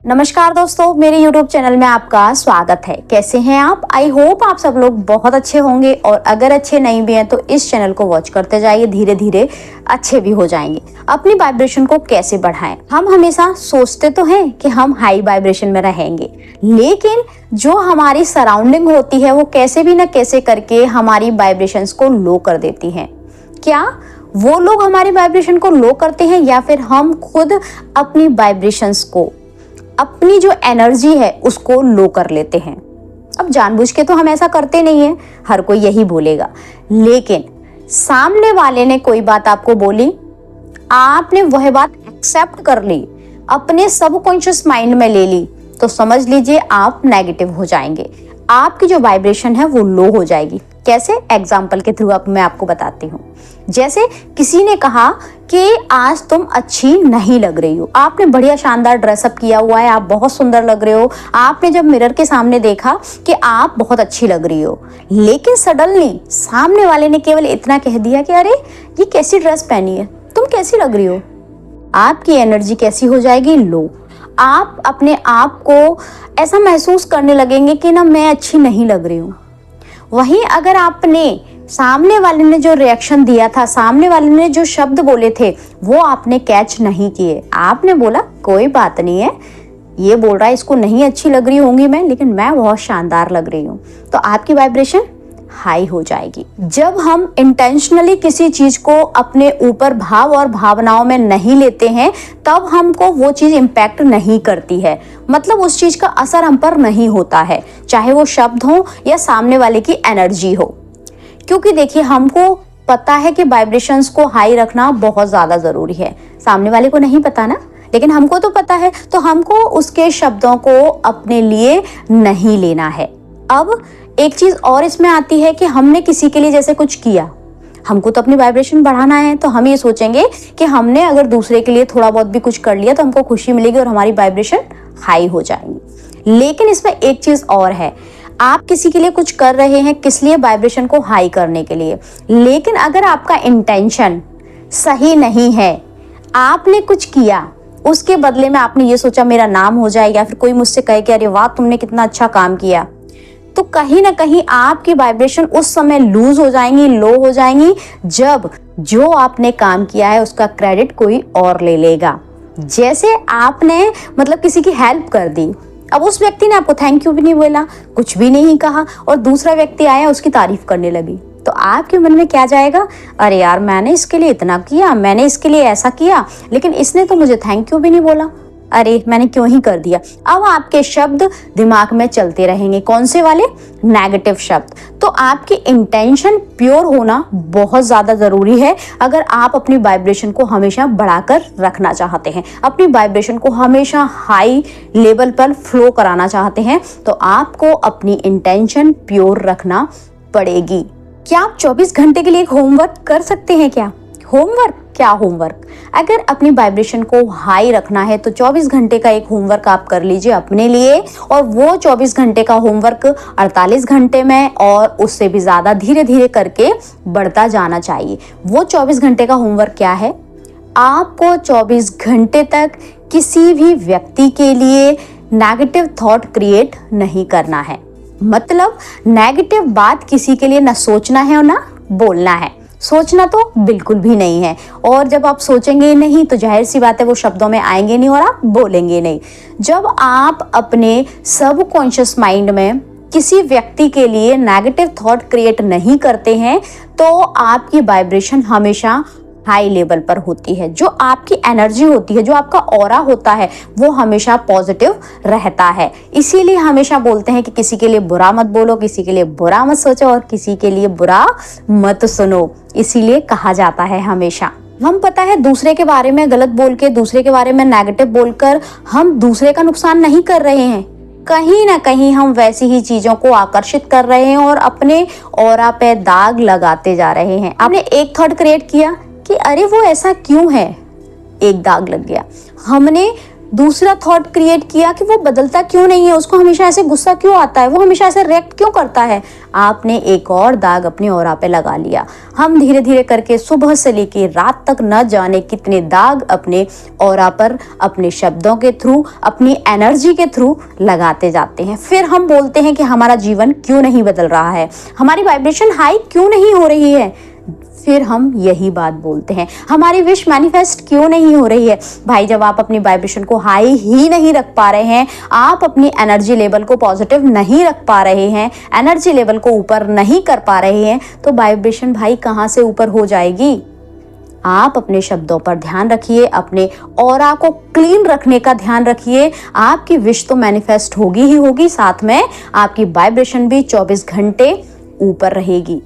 नमस्कार दोस्तों, मेरे YouTube चैनल में आपका स्वागत है। कैसे हैं आप? आई होप आप सब लोग बहुत अच्छे होंगे और अगर अच्छे नहीं भी हैं तो इस चैनल को वॉच करते जाइए, धीरे धीरे अच्छे भी हो जाएंगे। अपनी वाइब्रेशन को कैसे बढ़ाएं? हम हमेशा सोचते तो हैं कि हम हाई वाइब्रेशन में रहेंगे, लेकिन जो हमारी सराउंडिंग होती है वो कैसे भी ना कैसे करके हमारी वाइब्रेशंस को लो कर देती हैं। क्या वो लोग हमारी वाइब्रेशन को लो करते हैं या फिर हम खुद अपनी वाइब्रेशंस को, अपनी जो एनर्जी है उसको लो कर लेते हैं? अब जानबूझ के तो हम ऐसा करते नहीं है, हर कोई यही बोलेगा, लेकिन सामने वाले ने कोई बात आपको बोली, आपने वह बात एक्सेप्ट कर ली, अपने सबकॉन्शियस माइंड में ले ली, तो समझ लीजिए आप नेगेटिव हो जाएंगे। आपकी जो वाइब्रेशन है वो लो हो जाएगी। कैसे? एग्जाम्पल के थ्रू मैं आपको बताती हूँ। जैसे किसी ने कहा कि आज तुम अच्छी नहीं लग रही हो, आपने बढ़िया शानदार ड्रेसअप किया हुआ है, आप बहुत सुंदर लग रहे हो, आपने जब मिरर के सामने देखा कि आप बहुत अच्छी लग रही हो, लेकिन सडनली सामने वाले ने केवल इतना कह दिया कि अरे ये कैसी ड्रेस पहनी है, तुम कैसी लग रही हो। आपकी एनर्जी कैसी हो जाएगी? लो। आप अपने आप को ऐसा महसूस करने लगेंगे कि ना मैं अच्छी नहीं लग रही हूँ। वहीं अगर आपने सामने वाले ने जो रिएक्शन दिया था, सामने वाले ने जो शब्द बोले थे, वो आपने कैच नहीं किए, आपने बोला कोई बात नहीं है, ये बोल रहा है इसको नहीं अच्छी लग रही होंगी मैं, लेकिन मैं बहुत शानदार लग रही हूँ, तो आपकी वाइब्रेशन हाई हो जाएगी। जब हम इंटेंशनली किसी चीज को अपने ऊपर भाव और भावनाओं में नहीं लेते हैं, तब हमको वो चीज इम्पैक्ट नहीं करती है, मतलब उस चीज का असर हम पर नहीं होता है, चाहे वो शब्द हो या सामने वाले की एनर्जी हो। क्योंकि देखिए, हमको पता है कि वाइब्रेशंस को हाई रखना बहुत ज्यादा जरूरी है, सामने वाले को नहीं पता ना, लेकिन हमको तो पता है, तो हमको उसके शब्दों को अपने लिए नहीं लेना है। अब एक चीज और इसमें आती है कि हमने किसी के लिए जैसे कुछ किया, हमको तो अपनी वाइब्रेशन बढ़ाना है, तो हम ये सोचेंगे कि हमने अगर दूसरे के लिए थोड़ा बहुत भी कुछ कर लिया तो हमको खुशी मिलेगी और हमारी वाइब्रेशन हाई हो जाएगी। लेकिन इसमें एक चीज और है, आप किसी के लिए कुछ कर रहे हैं किस लिए? वाइब्रेशन को हाई करने के लिए, लेकिन अगर आपका इंटेंशन सही नहीं है, आपने कुछ किया, उसके बदले में आपने ये सोचा मेरा नाम हो जाए या फिर कोई मुझसे कहे कि अरे वाह तुमने कितना अच्छा काम किया, तो कहीं ना कहीं आपकी वाइब्रेशन उस समय लूज हो जाएंगी, लो हो जाएंगी, जब जो आपने काम किया है उसका क्रेडिट कोई और ले लेगा। जैसे आपने मतलब किसी की हेल्प कर दी, अब उस व्यक्ति ने आपको थैंक यू भी नहीं बोला, कुछ भी नहीं कहा, और दूसरा व्यक्ति आया उसकी तारीफ करने लगी, तो आपके मन में क्या जाएगा? अरे यार मैंने इसके लिए इतना किया, मैंने इसके लिए ऐसा किया, लेकिन इसने तो मुझे थैंक यू भी नहीं बोला, अरे मैंने क्यों ही कर दिया। अब आपके शब्द दिमाग में चलते रहेंगे, कौन से वाले? नेगेटिव शब्द। तो आपकी इंटेंशन प्योर होना बहुत ज्यादा जरूरी है अगर आप अपनी वाइब्रेशन को हमेशा बढ़ाकर रखना चाहते हैं, अपनी वाइब्रेशन को हमेशा हाई लेवल पर फ्लो कराना चाहते हैं, तो आपको अपनी इंटेंशन प्योर रखना पड़ेगी। क्या आप 24 घंटे के लिए एक होमवर्क कर सकते हैं? क्या होमवर्क? क्या होमवर्क? अगर अपनी वाइब्रेशन को हाई रखना है तो 24 घंटे का एक होमवर्क आप कर लीजिए अपने लिए, और वो 24 घंटे का होमवर्क 48 घंटे में और उससे भी ज्यादा धीरे धीरे करके बढ़ता जाना चाहिए। वो 24 घंटे का होमवर्क क्या है? आपको 24 घंटे तक किसी भी व्यक्ति के लिए नेगेटिव थॉट क्रिएट नहीं करना है, मतलब नेगेटिव बात किसी के लिए ना सोचना है और ना बोलना है। सोचना तो बिल्कुल भी नहीं है, और जब आप सोचेंगे नहीं तो जाहिर सी बात है वो शब्दों में आएंगे नहीं और आप बोलेंगे नहीं। जब आप अपने सबकॉन्शियस माइंड में किसी व्यक्ति के लिए नेगेटिव थॉट क्रिएट नहीं करते हैं तो आपकी वाइब्रेशन हमेशा हाई लेवल पर होती है। जो आपकी एनर्जी होती है, जो आपका ऑरा होता है, वो हमेशा पॉजिटिव रहता है। इसीलिए हमेशा बोलते हैं कि किसी के लिए बुरा मत बोलो, किसी के लिए बुरा मत सोचो और किसी के लिए बुरा मत सुनो, इसीलिए कहा जाता है हमेशा। हम पता है दूसरे के बारे में गलत बोल के, दूसरे के बारे में नेगेटिव बोलकर हम दूसरे का नुकसान नहीं कर रहे हैं, कहीं ना कहीं हम वैसी ही चीजों को आकर्षित कर रहे हैं और अपने ऑरा पे दाग लगाते जा रहे हैं। आपने एक थॉट क्रिएट किया कि अरे वो ऐसा क्यों है, एक दाग लग गया। हमने दूसरा थॉट क्रिएट किया कि वो बदलता क्यों नहीं है, उसको हमेशा ऐसे गुस्सा क्यों आता है, वो हमेशा ऐसे रिएक्ट क्यों करता है। आपने एक और दाग अपनी ऑरा पे लगा लिया। हम धीरे धीरे करके सुबह से लेके रात तक न जाने कितने दाग अपने ऑरा पर अपने शब्दों के थ्रू, अपनी एनर्जी के थ्रू लगाते जाते हैं। फिर हम बोलते हैं कि हमारा जीवन क्यों नहीं बदल रहा है, हमारी वाइब्रेशन हाई क्यों नहीं हो रही है। फिर हम यही बात बोलते हैं, हमारी विश मैनिफेस्ट क्यों नहीं हो रही है। भाई, जब आप अपनी वाइब्रेशन को हाई ही नहीं रख पा रहे हैं, आप अपनी एनर्जी लेवल को पॉजिटिव नहीं रख पा रहे हैं, एनर्जी लेवल को ऊपर नहीं कर पा रहे हैं, तो वाइब्रेशन भाई कहाँ से ऊपर हो जाएगी। आप अपने शब्दों पर ध्यान रखिए, अपने ऑरा को क्लीन रखने का ध्यान रखिए। आपकी विश तो मैनिफेस्ट होगी ही होगी, साथ में आपकी वाइब्रेशन भी 24 घंटे ऊपर रहेगी।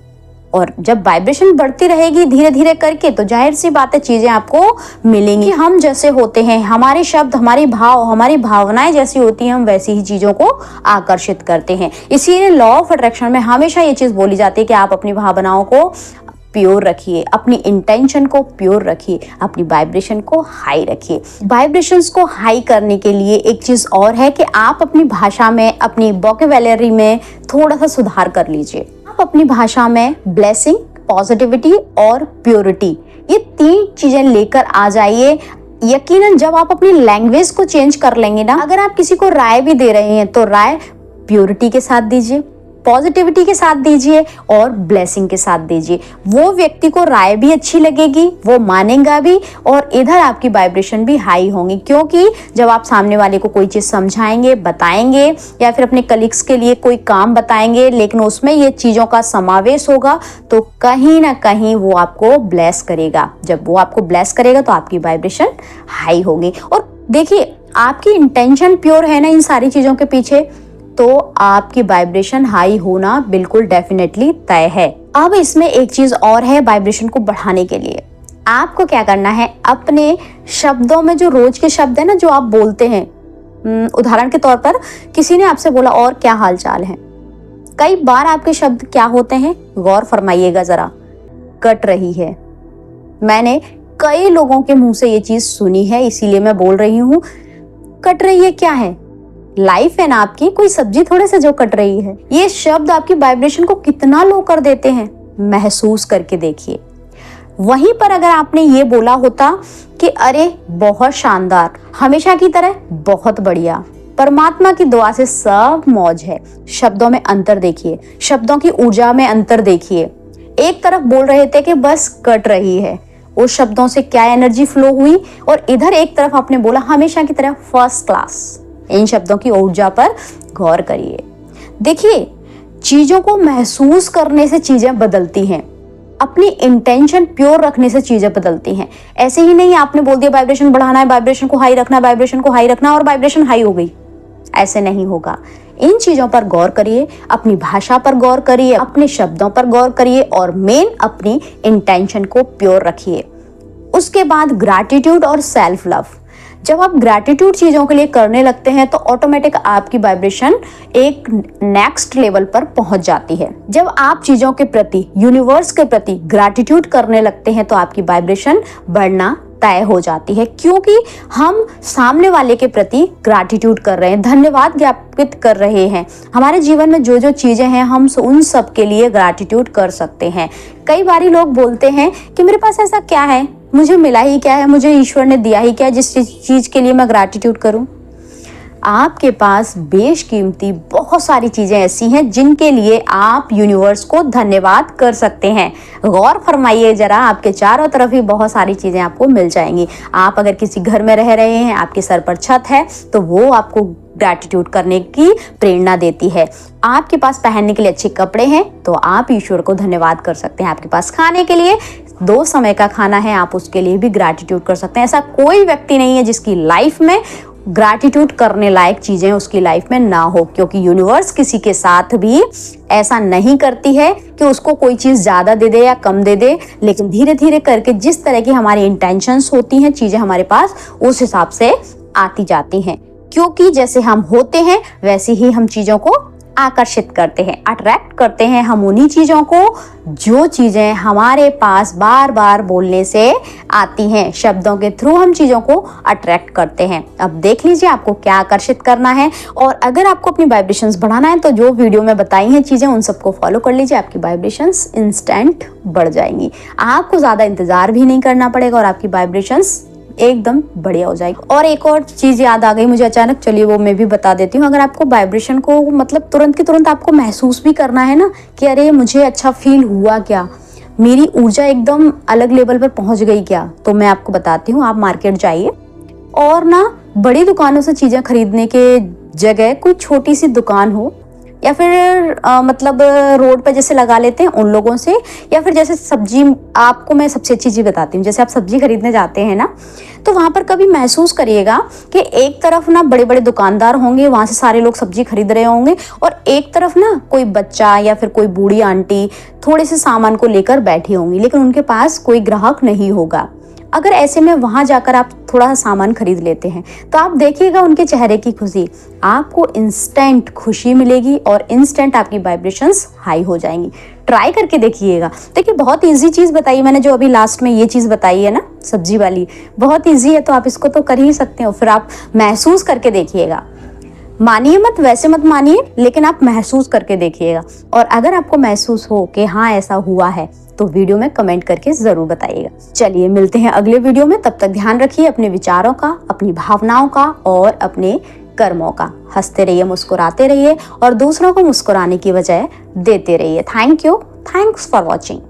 और जब वाइब्रेशन बढ़ती रहेगी धीरे धीरे करके, तो जाहिर सी बात है चीजें आपको मिलेंगी। हम जैसे होते हैं, हमारे शब्द, हमारे भाव, हमारी भावनाएं जैसी होती हैं, हम वैसी ही चीजों को आकर्षित करते हैं। इसीलिए लॉ ऑफ अट्रैक्शन में हमेशा ये चीज बोली जाती है कि आप अपनी भावनाओं को प्योर रखिए, अपनी इंटेंशन को प्योर रखिए, अपनी वाइब्रेशन को हाई रखिए। वाइब्रेशंस को हाई करने के लिए एक चीज और है कि आप अपनी भाषा में, अपनी वोकैबुलरी में थोड़ा सा सुधार कर लीजिए। आप अपनी भाषा में ब्लेसिंग, पॉजिटिविटी और प्योरिटी, ये 3 चीजें लेकर आ जाइए। यकीनन जब आप अपनी लैंग्वेज को चेंज कर लेंगे ना, अगर आप किसी को राय भी दे रहे हैं तो राय प्योरिटी के साथ दीजिए, पॉजिटिविटी के साथ दीजिए और ब्लेसिंग के साथ दीजिए। वो व्यक्ति को राय भी अच्छी लगेगी, वो मानेगा भी, और इधर आपकी वाइब्रेशन भी हाई होंगी। क्योंकि जब आप सामने वाले को कोई चीज समझाएंगे, बताएंगे, या फिर अपने कलीग्स के लिए कोई काम बताएंगे, लेकिन उसमें ये चीजों का समावेश होगा, तो कहीं ना कहीं वो आपको ब्लेस करेगा। जब वो आपको ब्लेस करेगा तो आपकी वाइब्रेशन हाई होगी। और देखिए, आपकी इंटेंशन प्योर है ना इन सारी चीजों के पीछे, तो आपकी वाइब्रेशन हाई होना बिल्कुल डेफिनेटली तय है। अब इसमें एक चीज और है वाइब्रेशन को बढ़ाने के लिए। आपको क्या करना है, अपने शब्दों में जो रोज के शब्द है ना, जो आप बोलते हैं, उदाहरण के तौर पर किसी ने आपसे बोला और क्या हाल चाल है, कई बार आपके शब्द क्या होते हैं, गौर फरमाइएगा जरा, कट रही है। मैंने कई लोगों के मुंह से ये चीज सुनी है, इसीलिए मैं बोल रही हूँ। कट रही है क्या है, लाइफ है ना आपकी, कोई सब्जी थोड़े से जो कट रही है। ये शब्द आपकी वाइब्रेशन को कितना लो कर देते हैं, महसूस करके देखिए। वहीं पर अगर आपने ये बोला होता कि अरे बहुत शानदार, हमेशा की तरह बहुत बढ़िया, परमात्मा की दुआ से सब मौज है, शब्दों में अंतर देखिए, शब्दों की ऊर्जा में अंतर देखिए। एक तरफ बोल रहे थे कि बस कट रही है, उस शब्दों से क्या एनर्जी फ्लो हुई, और इधर एक तरफ आपने बोला हमेशा की तरह फर्स्ट क्लास। इन शब्दों की ऊर्जा पर गौर करिए। देखिए, चीजों को महसूस करने से चीजें बदलती हैं, अपनी इंटेंशन प्योर रखने से चीजें बदलती हैं। ऐसे ही नहीं आपने बोल दिया वाइब्रेशन बढ़ाना है, वाइब्रेशन को हाई रखना है, वाइब्रेशन को हाई रखना, और वाइब्रेशन हाई हो गई, ऐसे नहीं होगा। इन चीजों पर गौर करिए, अपनी भाषा पर गौर करिए, अपने शब्दों पर गौर करिए, और मेन अपनी इंटेंशन को प्योर रखिए। उसके बाद ग्रैटिट्यूड और सेल्फ लव। जब आप ग्रैटिट्यूड चीजों के लिए करने लगते हैं तो ऑटोमेटिक आपकी वाइब्रेशन एक नेक्स्ट लेवल पर पहुंच जाती है। जब आप चीजों के प्रति, यूनिवर्स के प्रति ग्रैटिट्यूड करने लगते हैं तो आपकी वाइब्रेशन बढ़ना तय हो जाती है, क्योंकि हम सामने वाले के प्रति ग्रैटिट्यूड कर रहे हैं, धन्यवाद ज्ञापित कर रहे हैं। हमारे जीवन में जो जो चीजें हैं हम उन सब के लिए ग्रैटिट्यूड कर सकते हैं। कई बारी लोग बोलते हैं कि मेरे पास ऐसा क्या है, मुझे मिला ही क्या है, मुझे ईश्वर ने दिया ही क्या है जिस चीज के लिए मैं ग्रैटिट्यूड करूं। आपके पास बेशकीमती बहुत सारी चीजें ऐसी हैं जिनके लिए आप यूनिवर्स को धन्यवाद कर सकते हैं। गौर फरमाइए जरा, आपके चारों तरफ ही बहुत सारी चीजें आपको मिल जाएंगी। आप अगर किसी घर में रह रहे हैं, आपके सर पर छत है, तो वो आपको ग्रैटिट्यूड करने की प्रेरणा देती है। आपके पास पहनने के लिए अच्छे कपड़े हैं तो आप ईश्वर को धन्यवाद कर सकते हैं। आपके पास खाने के लिए 2 समय का खाना है, आप उसके लिए भी ग्रैटिट्यूड कर सकते हैं। ऐसा कोई व्यक्ति नहीं है जिसकी लाइफ में ग्रैटिट्यूड करने लायक चीजें उसकी लाइफ में ना हो, क्योंकि यूनिवर्स किसी के साथ भी ऐसा नहीं करती है कि उसको कोई चीज ज्यादा दे दे या कम दे दे, लेकिन धीरे धीरे करके जिस तरह की हमारी इंटेंशंस होती हैं, चीजें हमारे पास उस हिसाब से आती जाती हैं। क्योंकि जैसे हम होते हैं वैसे ही हम चीजों को आकर्षित करते हैं, अट्रैक्ट करते हैं हम उन्हीं चीजों को जो चीजें हमारे पास बार बार बोलने से आती हैं। शब्दों के थ्रू हम चीजों को अट्रैक्ट करते हैं। अब देख लीजिए आपको क्या आकर्षित करना है, और अगर आपको अपनी वाइब्रेशंस बढ़ाना है तो जो वीडियो में बताई हैं चीजें उन सबको फॉलो कर लीजिए, आपकी वाइब्रेशंस इंस्टेंट बढ़ जाएंगी। आपको ज्यादा इंतजार भी नहीं करना पड़ेगा और आपकी वाइब्रेशंस एकदम बढ़िया हो जाएगी। और एक और चीज याद आ गई मुझे अचानक, चलिए वो मैं भी बता देती हूँ। अगर आपको वाइब्रेशन को मतलब तुरंत की तुरंत आपको महसूस भी करना है ना कि अरे मुझे अच्छा फील हुआ क्या, मेरी ऊर्जा एकदम अलग लेवल पर पहुंच गई क्या, तो मैं आपको बताती हूँ। आप मार्केट जाइए और ना बड़ी दुकानों से चीजें खरीदने के जगह कोई छोटी सी दुकान हो, या फिर मतलब रोड पे जैसे लगा लेते हैं उन लोगों से, या फिर जैसे सब्जी, आपको मैं सबसे अच्छी चीज बताती हूँ, जैसे आप सब्जी खरीदने जाते हैं ना तो वहां पर कभी महसूस करिएगा कि एक तरफ ना बड़े बड़े दुकानदार होंगे, वहां से सारे लोग सब्जी खरीद रहे होंगे, और एक तरफ ना कोई बच्चा या फिर कोई बूढ़ी आंटी थोड़े से सामान को लेकर बैठी होंगी, लेकिन उनके पास कोई ग्राहक नहीं होगा। अगर ऐसे में वहां जाकर आप थोड़ा सा सामान खरीद लेते हैं तो आप देखिएगा उनके चेहरे की खुशी, आपको इंस्टेंट खुशी मिलेगी और इंस्टेंट आपकी वाइब्रेशंस हाई हो जाएंगी। ट्राई करके देखिएगा। देखिए बहुत इजी चीज बताई मैंने, जो अभी लास्ट में ये चीज बताई है ना सब्जी वाली, बहुत इजी है, तो आप इसको तो कर ही सकते हो। फिर आप महसूस करके देखिएगा, मानिए मत, वैसे मत मानिए, लेकिन आप महसूस करके देखिएगा। और अगर आपको महसूस हो कि हाँ ऐसा हुआ है तो वीडियो में कमेंट करके जरूर बताइएगा। चलिए मिलते हैं अगले वीडियो में, तब तक ध्यान रखिए अपने विचारों का, अपनी भावनाओं का और अपने कर्मों का। हंसते रहिए, मुस्कुराते रहिए और दूसरों को मुस्कुराने की वजह देते रहिए। Thank you, thanks for watching.